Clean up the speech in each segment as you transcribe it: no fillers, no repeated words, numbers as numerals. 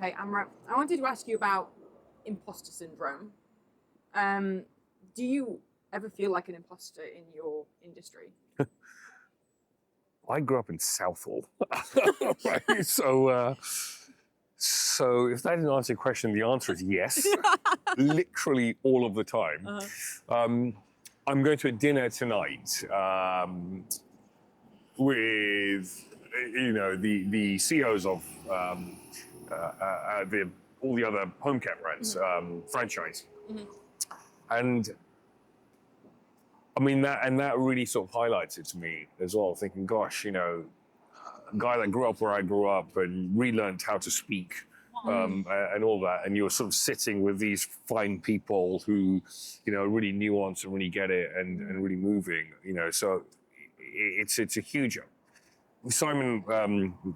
Okay, Amrit, I wanted to ask you about imposter syndrome. Do you ever feel like an imposter in your industry? I grew up in Southall, right? So if that didn't answer your question, the answer is yes, literally all of the time. I'm going to a dinner tonight with the CEOs of all the other homecare brands, franchise, and I mean that really sort of highlights it to me as well. Thinking, gosh, a guy that grew up where I grew up and relearned how to speak and all that, and you're sort of sitting with these fine people who, really nuance and really get it and really moving. So it's a huge. Simon,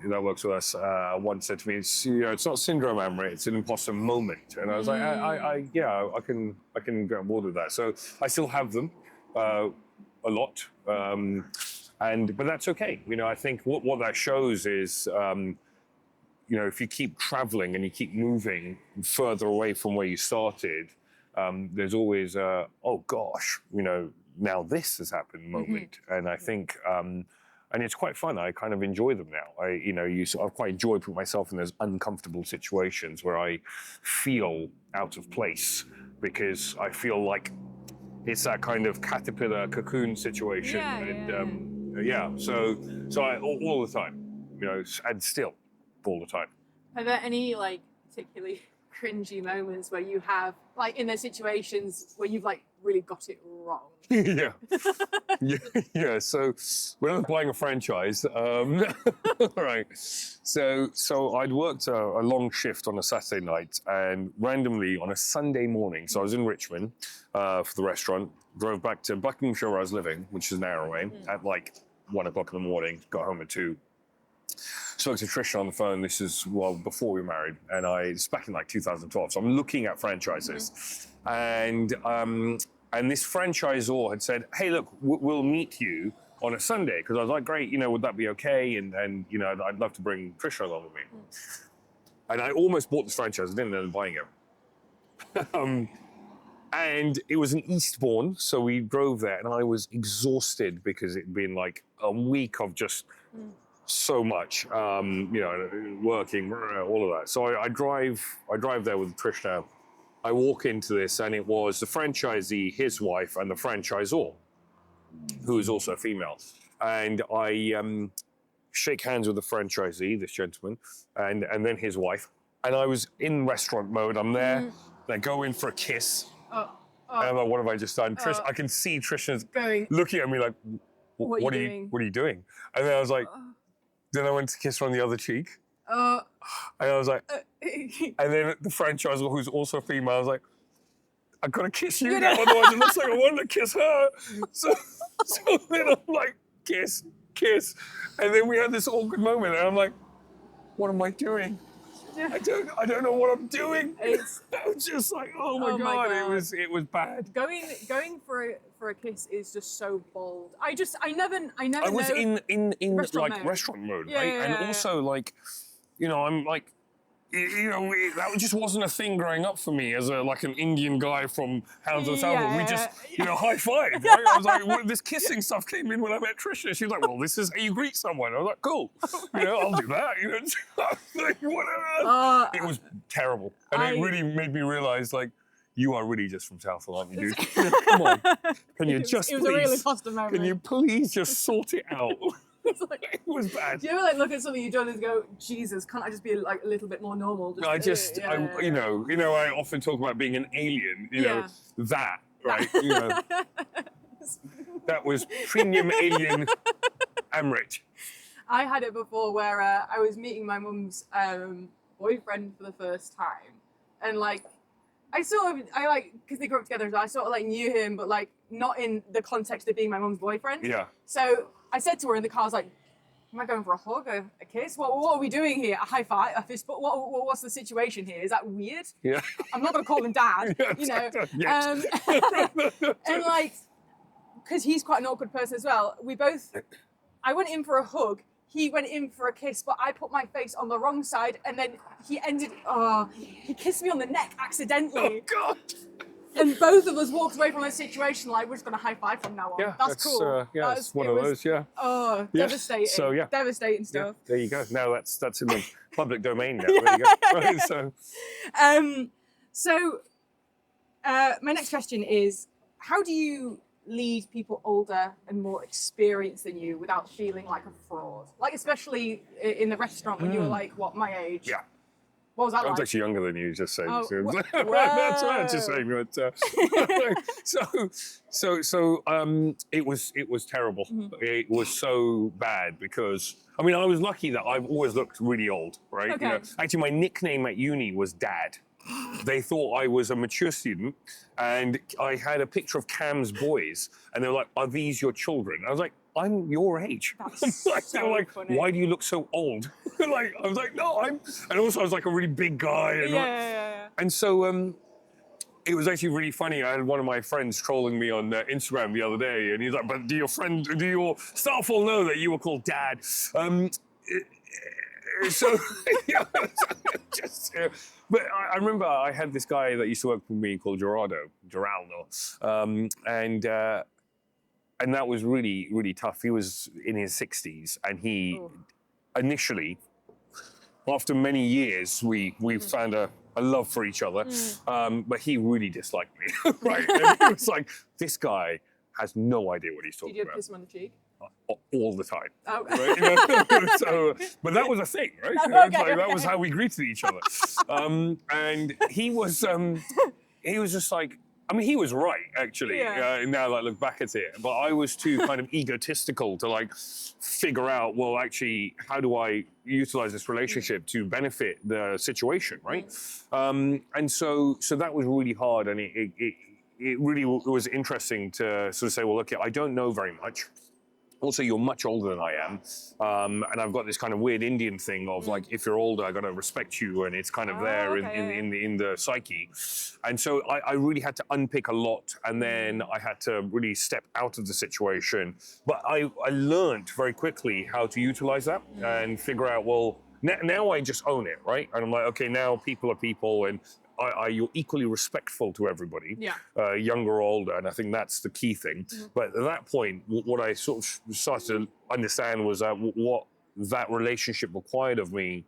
that works with us, once said to me, "It's not syndrome, Amrit. It's an imposter moment." And I was like, I can get on board with that. So I still have them. A lot, but that's okay. I think what that shows is, if you keep traveling and you keep moving further away from where you started, there's always oh gosh, now this has happened moment. And I think, and it's quite fun. I kind of enjoy them now. I quite enjoy putting myself in those uncomfortable situations where I feel out of place because I feel like it's that kind of caterpillar-cocoon situation. So I, all the time, and still all the time. Are there any particularly cringy moments where you have in those situations where you've really got it wrong? yeah. So when I was buying a franchise, right. So I'd worked a long shift on a Saturday night, and randomly on a Sunday morning. So I was in Richmond for the restaurant. Drove back to Buckinghamshire where I was living, which is an hour away, at 1 o'clock in the morning. Got home at 2. Spoke to Trisha on the phone. This is before we were married, and it's back in 2012. So I'm looking at franchises, and this franchisor had said, "Hey, look, we'll meet you on a Sunday," because I was like, "Great, would that be okay?" And I'd love to bring Trisha along with me. And I almost bought this franchise. I didn't end up buying it. And it was in Eastbourne, so we drove there, and I was exhausted because it'd been a week of just so much, working, all of that. So I drive there with Trishna. I walk into this, and it was the franchisee, his wife, and the franchisor, who is also a female. And I shake hands with the franchisee, this gentleman, and then his wife. And I was in restaurant mode. I'm there. They go in for a kiss. And I'm like, what have I just done? Trish, I can see Trisha's looking at me like, what are you doing? And then I was like, then I went to kiss her on the other cheek. And I was like, and then the franchisor, who's also female, I was like, I've got to kiss you now, otherwise it looks like I wanted to kiss her. So then I'm like, kiss. And then we had this awkward moment, and I'm like, what am I doing? I don't know what I'm doing. I was just like, oh my God. It was bad. Going for a kiss is just so bold. I never I was in restaurant mode, right? And also I'm like, that just wasn't a thing growing up for me as an Indian guy from Hounslow, Southall. We just, high five, right? I was like, this kissing stuff came in when I met Trisha. She was like, well, this is how you greet someone. I was like, cool, I'll do that. Whatever. It was terrible, and it really made me realize, you are really just from Southall, aren't you, dude? Come on, can you just it was please? A real imposter moment. Can you please just sort it out? It was bad. Do you ever look at something you've done and go, Jesus, can't I just be a little bit more normal? I often talk about being an alien. That right. That was premium alien Amrit. I had it before where I was meeting my mum's boyfriend for the first time, and because they grew up together, so I sort of knew him, but not in the context of being my mum's boyfriend. Yeah. So I said to her in the car, I was like, am I going for a hug, a kiss? What are we doing here? A high five, a fist bump? What's the situation here? Is that weird? Yeah. I'm not going to call him dad, Yes. And because he's quite an awkward person as well, I went in for a hug. he went in for a kiss, but I put my face on the wrong side, and then he kissed me on the neck accidentally. Oh, God. And both of us walked away from the situation like, we're just going to high five from now on. Yeah, that's cool. It's one of those, yeah. Oh, Yeah. devastating. So, yeah. Devastating Yeah, stuff. there you go. Now that's in the public domain now. There you go. Right, so, my next question is, how do you lead people older and more experienced than you without feeling like a fraud? Like, especially in the restaurant when you were like, what, my age? Yeah. What was that I was like? actually younger than you, just saying. Oh, That's what I'm just saying. But, it was terrible. It was so bad because, I mean, I was lucky that I've always looked really old, right? Okay. You know, actually, my nickname at uni was Dad. They thought I was a mature student, and I had a picture of Cam's boys, and they were like, "Are these your children?" I was like, "I'm your age." That's Like, so they were like, funny. "Why do you look so old?" Like, I was like, "No, I'm." And also, I was like a really big guy. And Yeah. And so it was actually really funny. I had one of my friends trolling me on Instagram the other day, and he's like, "But do your Southall know that you were called Dad?" So, yeah, but I remember I had this guy that used to work with me called Gerardo, and that was really, really tough. He was in his 60s, and he initially, after many years, we found a love for each other, but he really disliked me, right? And he was like, this guy has no idea what he's talking Did you about. kiss him on the cheek? All the time. Oh. Right? You know? So, but that was a thing, right? Oh, You know, it's okay, like, that was okay. how we greeted each other. And he was just like, I mean, he was right, actually, now that I look back at it. But I was too kind of egotistical to like figure out, well, actually, how do I utilize this relationship to benefit the situation, right? And so that was really hard, and it really was interesting to sort of say, well, okay, I don't know very much. Also, you're much older than I am, and I've got this kind of weird Indian thing of like, if you're older, I got to respect you, and it's kind of there in the psyche. And so I really had to unpick a lot, and then I had to really step out of the situation. But I learned very quickly how to utilize that and figure out, well, now I just own it, right? And I'm like, okay, now people are people, and you're equally respectful to everybody, younger or older, and I think that's the key thing. But at that point, what I sort of started to understand was that what that relationship required of me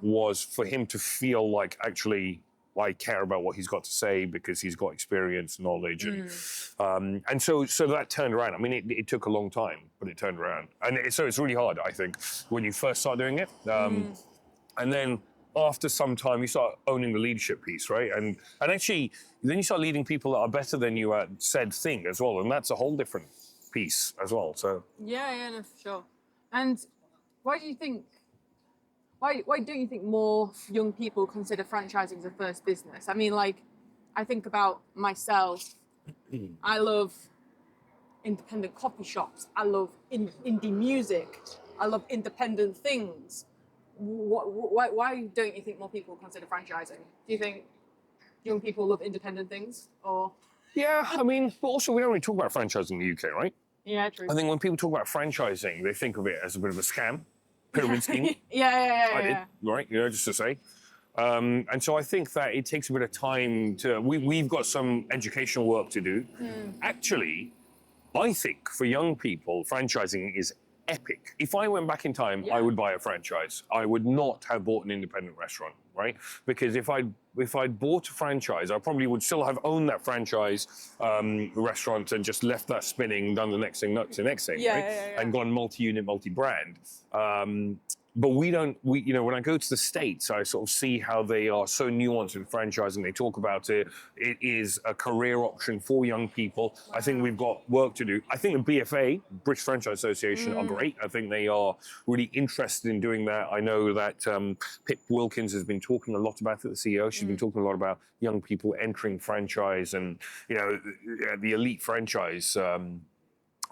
was for him to feel like actually I care about what he's got to say because he's got experience, knowledge, and so that turned around. I mean, it took a long time, but it turned around, and so it's really hard, I think, when you first start doing it, and then. After some time, you start owning the leadership piece, right? And actually, then you start leading people that are better than you at said thing as well, and that's a whole different piece as well. So Yeah, no, for sure. And why don't you think more young people consider franchising as a first business? I mean, like, I think about myself. I love independent coffee shops. I love indie music. I love independent things. Why don't you think more people consider franchising? Do you think young people love independent things, or? Yeah, I mean, but also we don't really talk about franchising in the UK, right? Yeah, true. I think when people talk about franchising, they think of it as a bit of a scam, pyramid scheme. I did, right? You know, just to say. And so I think that it takes a bit of time to. We've got some educational work to do. Actually, I think for young people, franchising is epic. If I went back in time, I would buy a franchise. I would not have bought an independent restaurant, right? Because if I'd bought a franchise, I probably would still have owned that franchise restaurant and just left that spinning, done the next thing, and gone multi-unit, multi-brand. But you know, when I go to the States, I sort of see how they are so nuanced in franchising. They talk about it. It is a career option for young people. Wow. I think we've got work to do. I think the BFA, British Franchise Association, are great. I think they are really interested in doing that. I know that Pip Wilkins has been talking a lot about it, the CEO. She's been talking a lot about young people entering franchise and, you know, the elite franchise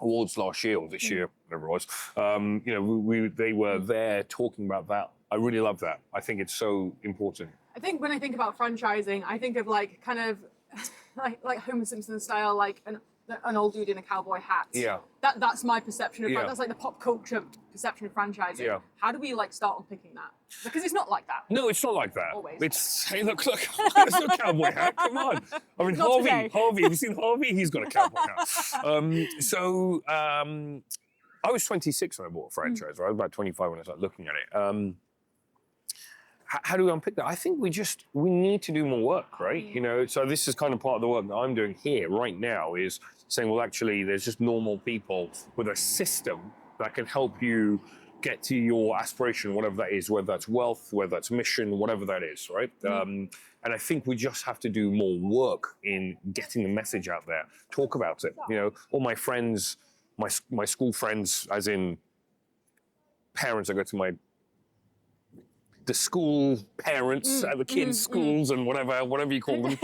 awards last year or this year, whatever it was. You know, they were there talking about that. I really love that. I think it's so important. I think when I think about franchising, I think of like kind of like Homer Simpson style, like an old dude in a cowboy hat. Yeah. That's my perception of Yeah. that's like the pop culture perception of franchising. Yeah. How do we like start unpicking that? Because it's not like that. No, it's not like that. Always. It's, hey, look, there's no cowboy hat. Come on. I mean, Not today. Harvey, have you seen Harvey? He's got a cowboy hat. I was 26 when I bought a franchise, right? I was about 25 when I started looking at it. How do we unpick that? I think we need to do more work, right? You know, so this is kind of part of the work that I'm doing here right now is saying, well, actually, there's just normal people with a system that can help you get to your aspiration, whatever that is, whether that's wealth, whether that's mission, whatever that is, right? And I think we just have to do more work in getting the message out there, talk about it. You know, all my friends, my school friends, as in parents, I go to the school parents at the kids' schools and whatever you call them,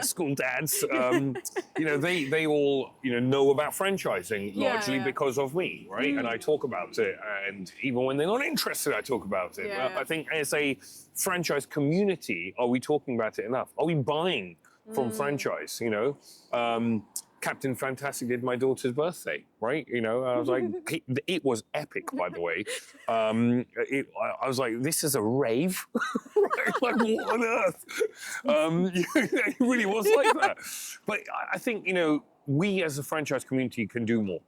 school dads. You know, they all know about franchising largely because of me, right? And I talk about it, and even when they're not interested, I talk about it. I think as a franchise community, are we talking about it enough? Are we buying from franchise? You know. Captain Fantastic did my daughter's birthday, right? You know, I was like, it was epic, by the way. I was like, this is a rave? Right? Like, what on earth? It really was like that. But I think, you know, we as a franchise community can do more.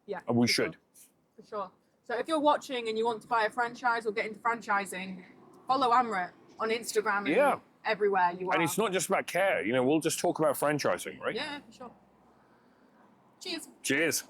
Yeah. And we should. For sure. So if you're watching and you want to buy a franchise or get into franchising, follow Amrit on Instagram and everywhere you are. And it's not just about care. You know, we'll just talk about franchising, right? Yeah, for sure. Cheers. Cheers.